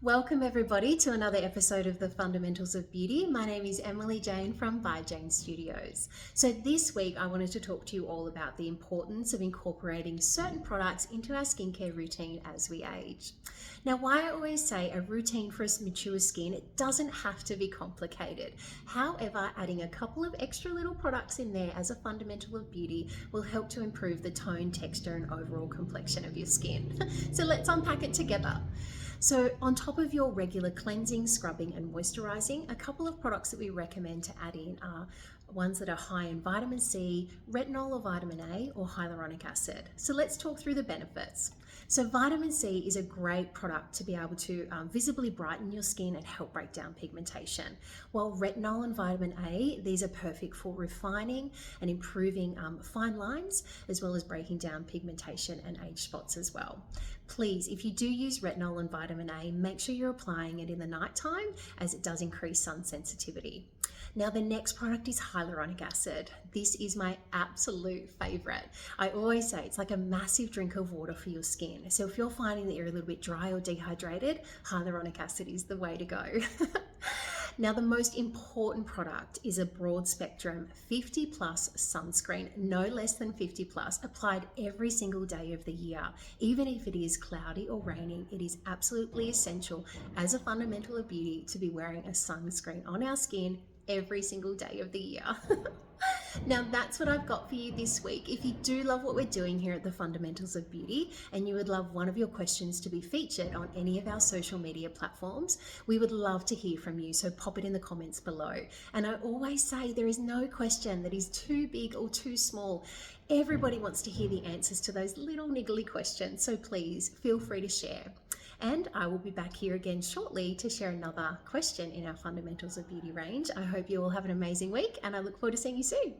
Welcome everybody to another episode of the Fundamentals of Beauty. My name is Emily Jane from By Jane Studios. So this week I wanted to talk to you all about the importance of incorporating certain products into our skincare routine as we age. Now, why I always say a routine for a mature skin, it doesn't have to be complicated. However, adding a couple of extra little products in there as a fundamental of beauty will help to improve the tone, texture, and overall complexion of your skin. So let's unpack it together. So on top of your regular cleansing, scrubbing and moisturizing, a couple of products that we recommend to add in are ones that are high in vitamin C, retinol or vitamin A, or hyaluronic acid. So let's talk through the benefits. So vitamin C is a great product to be able to visibly brighten your skin and help break down pigmentation. While retinol and vitamin A, these are perfect for refining and improving fine lines, as well as breaking down pigmentation and age spots as well. Please, if you do use retinol and vitamin A, make sure you're applying it in the nighttime, as it does increase sun sensitivity. Now, the next product is hyaluronic acid. This is my absolute favorite. I always say it's like a massive drink of water for your skin. So if you're finding that you're a little bit dry or dehydrated, hyaluronic acid is the way to go. Now, the most important product is a broad spectrum 50 plus sunscreen, no less than 50 plus, applied every single day of the year. Even if it is cloudy or raining, it is absolutely essential as a fundamental of beauty to be wearing a sunscreen on our skin every single day of the year. Now that's what I've got for you this week. If you do love what we're doing here at the Fundamentals of Beauty and you would love one of your questions to be featured on any of our social media platforms, we would love to hear from you. So pop it in the comments below. And I always say there is no question that is too big or too small. Everybody wants to hear the answers to those little niggly questions. So please feel free to share. And I will be back here again shortly to share another question in our Fundamentals of Beauty range. I hope you all have an amazing week and I look forward to seeing you soon.